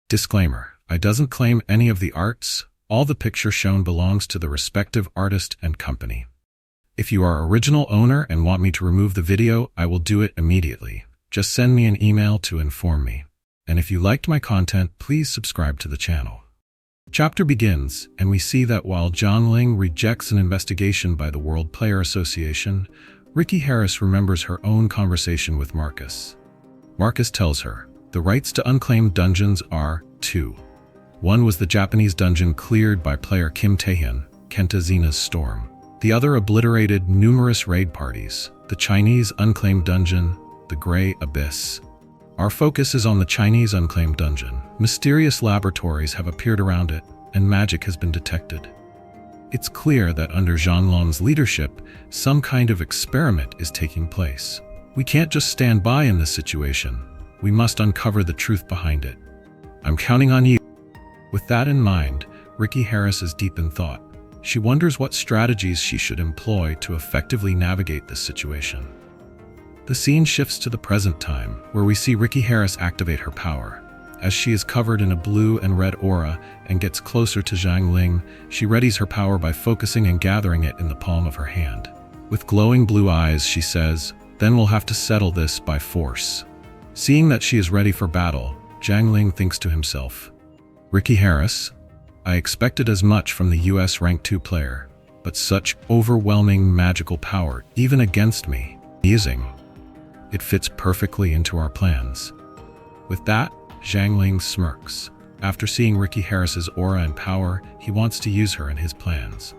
Disclaimer: I doesn't claim any of the arts. All the picture shown belongs to the respective artist and company. If you are original owner and want me to remove the video, I will do it immediately. Just send me an email to inform me. And if you liked my content, please subscribe to the channel. Chapter begins, and we see that while Zhang rejects an investigation by the World Player Association, Ricky Harris remembers her own conversation with Marcus. Marcus tells her, the rights to unclaimed dungeons are 2. One was the Japanese dungeon cleared by player Kim Taehyun, Kenta Zena's Storm. The other obliterated numerous raid parties, the Chinese unclaimed dungeon, the Grey Abyss. Our focus is on the Chinese unclaimed dungeon. Mysterious laboratories have appeared around it, and magic has been detected. It's clear that under Zhanglong's leadership, some kind of experiment is taking place. We can't just stand by in this situation. We must uncover the truth behind it. I'm counting on you. With that in mind, Ricky Harris is deep in thought. She wonders what strategies she should employ to effectively navigate this situation. The scene shifts to the present time, where we see Ricky Harris activate her power. As she is covered in a blue and red aura and gets closer to Zhang Ling, she readies her power by focusing and gathering it in the palm of her hand. With glowing blue eyes, she says, "Then we'll have to settle this by force." Seeing that she is ready for battle, Zhang Ling thinks to himself, Ricky Harris, I expected as much from the US Rank 2 player, but such overwhelming magical power, even against me, using. It fits perfectly into our plans. With that, Zhang Ling smirks. After seeing Ricky Harris's aura and power, he wants to use her in his plans.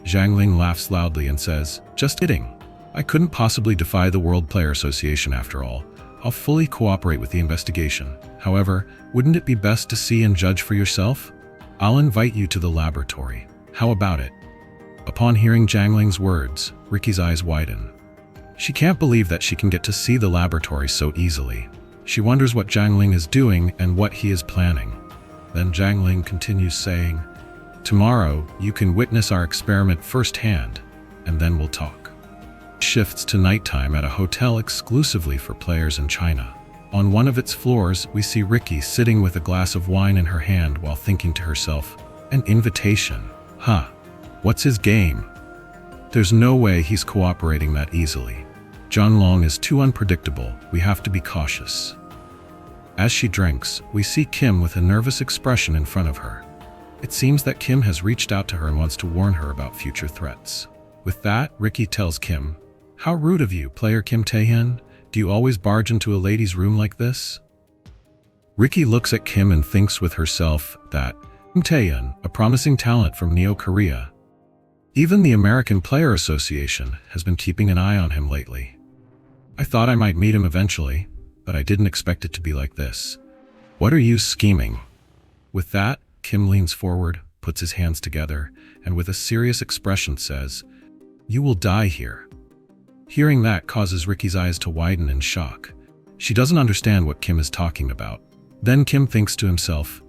Zhang Ling laughs loudly and says, "Just kidding. I couldn't possibly defy the World Player Association after all. I'll fully cooperate with the investigation. However, wouldn't it be best to see and judge for yourself? I'll invite you to the laboratory. How about it?" Upon hearing Zhang Ling's words, Ricky's eyes widen. She can't believe that she can get to see the laboratory so easily. She wonders what Zhang Ling is doing and what he is planning. Then Zhang Ling continues saying, "Tomorrow, you can witness our experiment firsthand, and then we'll talk." Shifts to nighttime at a hotel exclusively for players in China. On one of its floors, we see Ricky sitting with a glass of wine in her hand while thinking to herself, an invitation. Huh, what's his game? There's no way he's cooperating that easily. Zhanglong is too unpredictable. We have to be cautious. As she drinks, we see Kim with a nervous expression in front of her. It seems that Kim has reached out to her and wants to warn her about future threats. With that, Ricky tells Kim, "How rude of you, player Kim Taehyun. Do you always barge into a lady's room like this?" Ricky looks at Kim and thinks with herself that Kim Taehyun, a promising talent from Neo-Korea. Even the American Player Association has been keeping an eye on him lately. I thought I might meet him eventually, but I didn't expect it to be like this. What are you scheming? With that, Kim leans forward, puts his hands together, and with a serious expression says, "You will die here." Hearing that causes Ricky's eyes to widen in shock. She doesn't understand what Kim is talking about. Then Kim thinks to himself,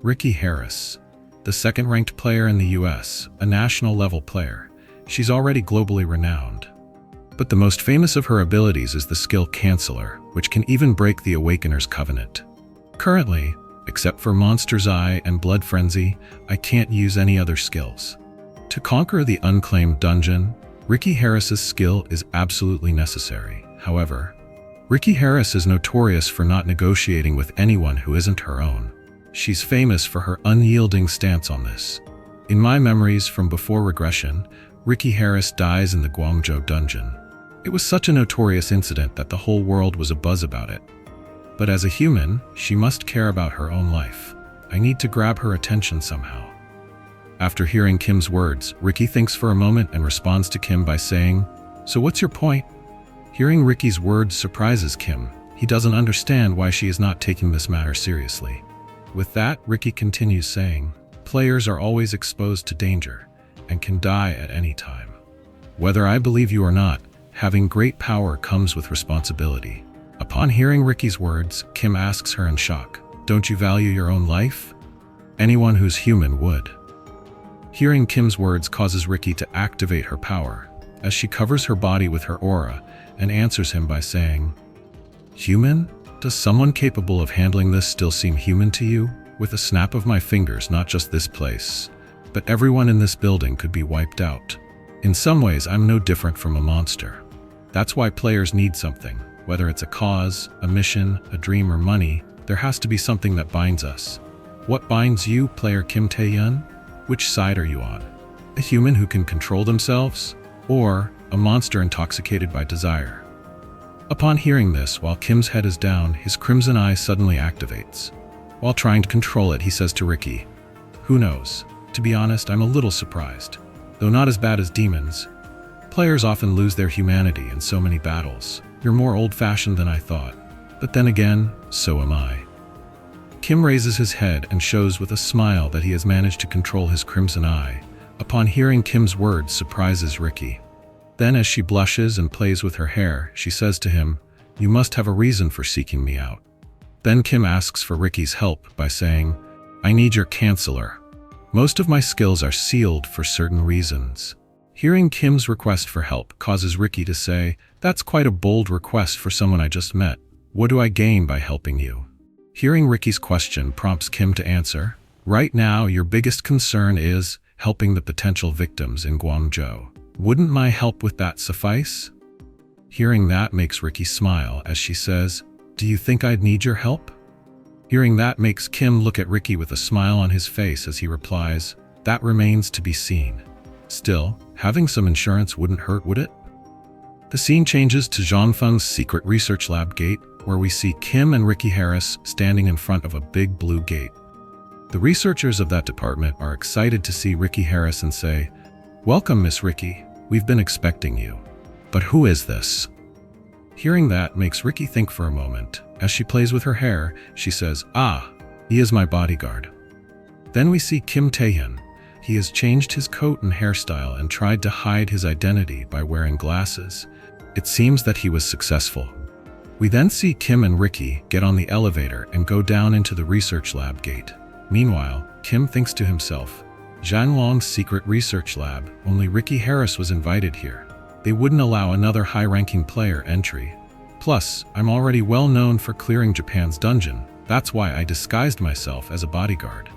Ricky Harris, the second-ranked player in the US, a national-level player. She's already globally renowned. But the most famous of her abilities is the skill Canceller, which can even break the Awakener's Covenant. Currently, except for Monster's Eye and Blood Frenzy, I can't use any other skills. To conquer the unclaimed dungeon, Ricky Harris's skill is absolutely necessary. However, Ricky Harris is notorious for not negotiating with anyone who isn't her own. She's famous for her unyielding stance on this. In my memories from before Regression, Ricky Harris dies in the Guangzhou dungeon. It was such a notorious incident that the whole world was abuzz about it. But as a human, she must care about her own life. I need to grab her attention somehow. After hearing Kim's words, Ricky thinks for a moment and responds to Kim by saying, "So what's your point?" Hearing Ricky's words surprises Kim. He doesn't understand why she is not taking this matter seriously. With that, Ricky continues saying, "Players are always exposed to danger and can die at any time. Whether I believe you or not, having great power comes with responsibility." Upon hearing Ricky's words, Kim asks her in shock, "Don't you value your own life? Anyone who's human would." Hearing Kim's words causes Ricky to activate her power, as she covers her body with her aura and answers him by saying, "Human? Does someone capable of handling this still seem human to you? With a snap of my fingers, not just this place, but everyone in this building could be wiped out. In some ways, I'm no different from a monster. That's why players need something. Whether it's a cause, a mission, a dream, or money, there has to be something that binds us. What binds you, player Kim Tae-yeon? Which side are you on? A human who can control themselves? Or a monster intoxicated by desire? Upon hearing this, while Kim's head is down, his crimson eye suddenly activates. While trying to control it, he says to Ricky, "Who knows? To be honest, I'm a little surprised. Though not as bad as demons. Players often lose their humanity in so many battles. You're more old-fashioned than I thought. But then again, so am I." Kim raises his head and shows with a smile that he has managed to control his crimson eye. Upon hearing Kim's words, surprises Ricky. Then, as she blushes and plays with her hair, she says to him, "You must have a reason for seeking me out." Then Kim asks for Ricky's help by saying, "I need your canceller. Most of my skills are sealed for certain reasons." Hearing Kim's request for help causes Ricky to say, "That's quite a bold request for someone I just met. What do I gain by helping you?" Hearing Ricky's question prompts Kim to answer, "Right now, your biggest concern is helping the potential victims in Guangzhou. Wouldn't my help with that suffice?" Hearing that makes Ricky smile as she says, "Do you think I'd need your help?" Hearing that makes Kim look at Ricky with a smile on his face as he replies, "That remains to be seen. Still, having some insurance wouldn't hurt, would it?" The scene changes to Zhongfeng's secret research lab gate, where we see Kim and Ricky Harris standing in front of a big blue gate. The researchers of that department are excited to see Ricky Harris and say, "Welcome, Miss Ricky. We've been expecting you. But who is this?" Hearing that makes Ricky think for a moment. As she plays with her hair, she says, "Ah, he is my bodyguard." Then we see Kim Tae-yeon. He has changed his coat and hairstyle and tried to hide his identity by wearing glasses. It seems that he was successful. We then see Kim and Ricky get on the elevator and go down into the research lab gate. Meanwhile, Kim thinks to himself, Zhang Long's secret research lab, only Ricky Harris was invited here. They wouldn't allow another high-ranking player entry. Plus, I'm already well known for clearing Japan's dungeon. That's why I disguised myself as a bodyguard.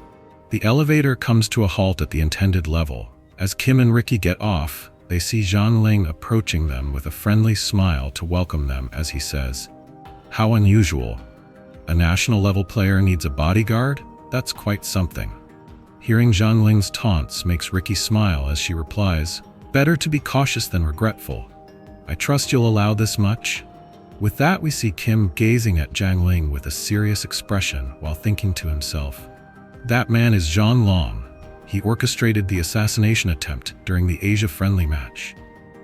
The elevator comes to a halt at the intended level. As Kim and Ricky get off, they see Zhang Ling approaching them with a friendly smile to welcome them as he says, "How unusual. A national-level player needs a bodyguard? That's quite something." Hearing Zhang Ling's taunts makes Ricky smile as she replies, "Better to be cautious than regretful. I trust you'll allow this much?" With that, we see Kim gazing at Zhang Ling with a serious expression while thinking to himself, "That man is Zhang Long. He orchestrated the assassination attempt during the Asia-friendly match,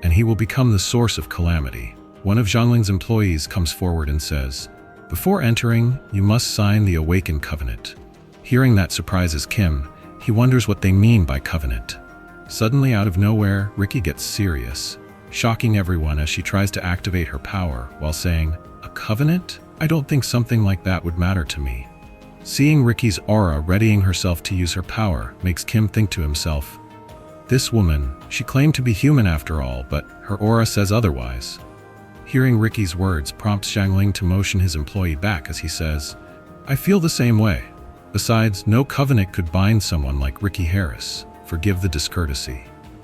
and he will become the source of calamity." One of Zhang Ling's employees comes forward and says, "Before entering, you must sign the Awakened Covenant." Hearing that surprises Kim. He wonders what they mean by covenant. Suddenly, out of nowhere, Ricky gets serious, shocking everyone as she tries to activate her power while saying, "A covenant? I don't think something like that would matter to me." Seeing Ricky's aura readying herself to use her power makes Kim think to himself, "This woman, she claimed to be human after all, but her aura says otherwise." Hearing Ricky's words prompts Zhang Ling to motion his employee back as he says, "I feel the same way. Besides, no covenant could bind someone like Ricky Harris. Forgive the discourtesy."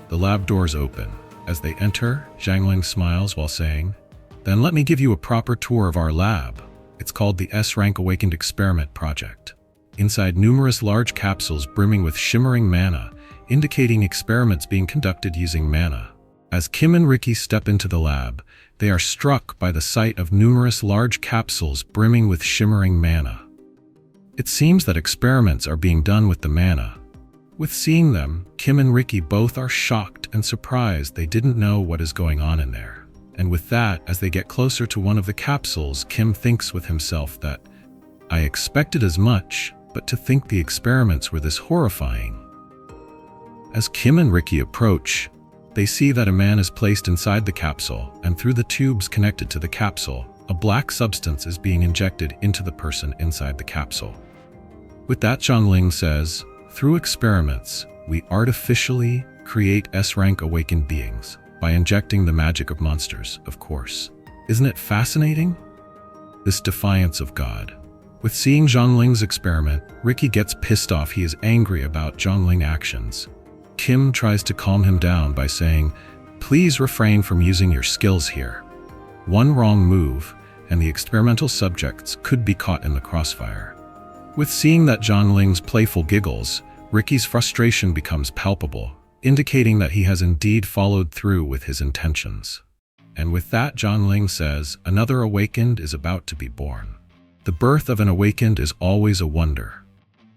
The lab doors open. As they enter, Zhang Ling smiles while saying, "Then let me give you a proper tour of our lab. It's called the S-Rank Awakened Experiment Project. Inside numerous large capsules brimming with shimmering mana, indicating experiments being conducted using mana." As Kim and Ricky step into the lab, they are struck by the sight of numerous large capsules brimming with shimmering mana. It seems that experiments are being done with the mana. With seeing them, Kim and Ricky both are shocked and surprised. They didn't know what is going on in there. And with that, as they get closer to one of the capsules, Kim thinks with himself that, "I expected as much, but to think the experiments were this horrifying." As Kim and Ricky approach, they see that a man is placed inside the capsule, and through the tubes connected to the capsule, a black substance is being injected into the person inside the capsule. With that, Zhang Ling says, "Through experiments, we artificially create S-rank awakened beings by injecting the magic of monsters, of course. Isn't it fascinating?" this defiance of God. With seeing Zhongling's experiment, Ricky gets pissed off. He is angry about Zhongling actions. Kim tries to calm him down by saying, "Please refrain from using your skills here. One wrong move, and the experimental subjects could be caught in the crossfire." With seeing that Zhongling's playful giggles, Ricky's frustration becomes palpable, indicating that he has indeed followed through with his intentions. And with that, Zhongling says, "Another awakened is about to be born. The birth of an awakened is always a wonder.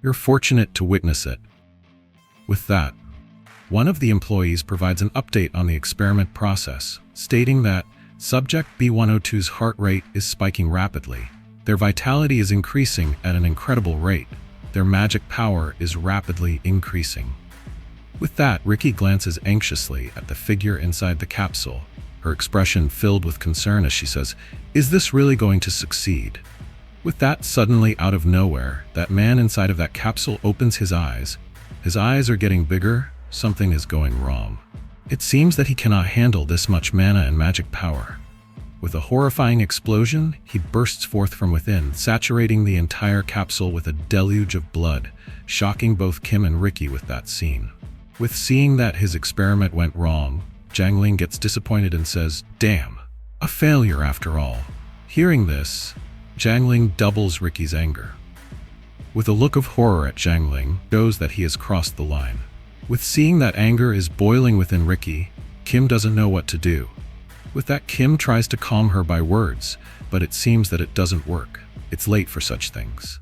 You're fortunate to witness it." With that, one of the employees provides an update on the experiment process, stating that Subject B102's heart rate is spiking rapidly. Their vitality is increasing at an incredible rate. Their magic power is rapidly increasing. With that, Ricky glances anxiously at the figure inside the capsule, her expression filled with concern as she says, "Is this really going to succeed?" With that, suddenly out of nowhere, that man inside of that capsule opens his eyes. His eyes are getting bigger. Something is going wrong. It seems that he cannot handle this much mana and magic power. With a horrifying explosion, he bursts forth from within, saturating the entire capsule with a deluge of blood, shocking both Kim and Ricky with that scene. With seeing that his experiment went wrong, Zhongling gets disappointed and says, "Damn, a failure after all." Hearing this, Zhongling doubles Ricky's anger. With a look of horror at Zhongling, shows that he has crossed the line. With seeing that anger is boiling within Ricky, Kim doesn't know what to do. With that, Kim tries to calm her by words, but it seems that it doesn't work. It's late for such things.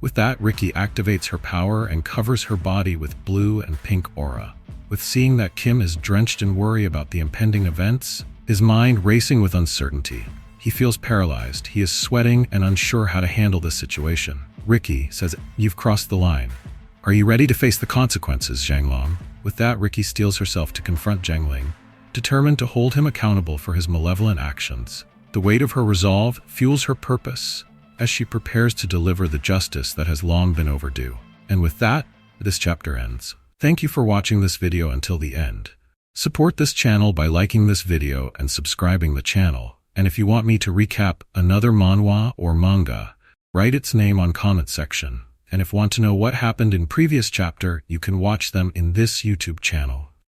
With that, Ricky activates her power and covers her body with blue and pink aura. With seeing that Kim is drenched in worry about the impending events, his mind racing with uncertainty. He feels paralyzed. He is sweating and unsure how to handle this situation. Ricky says, "You've crossed the line. Are you ready to face the consequences, Zhonglong?" With that, Ricky steels herself to confront Zhongling, determined to hold him accountable for his malevolent actions. The weight of her resolve fuels her purpose as she prepares to deliver the justice that has long been overdue. And with that, this chapter ends. Thank you for watching this video until the end. Support this channel by liking this video and subscribing the channel. And if you want me to recap another manhwa or manga, write its name on comment section. And if you want to know what happened in previous chapter, you can watch them in this YouTube channel.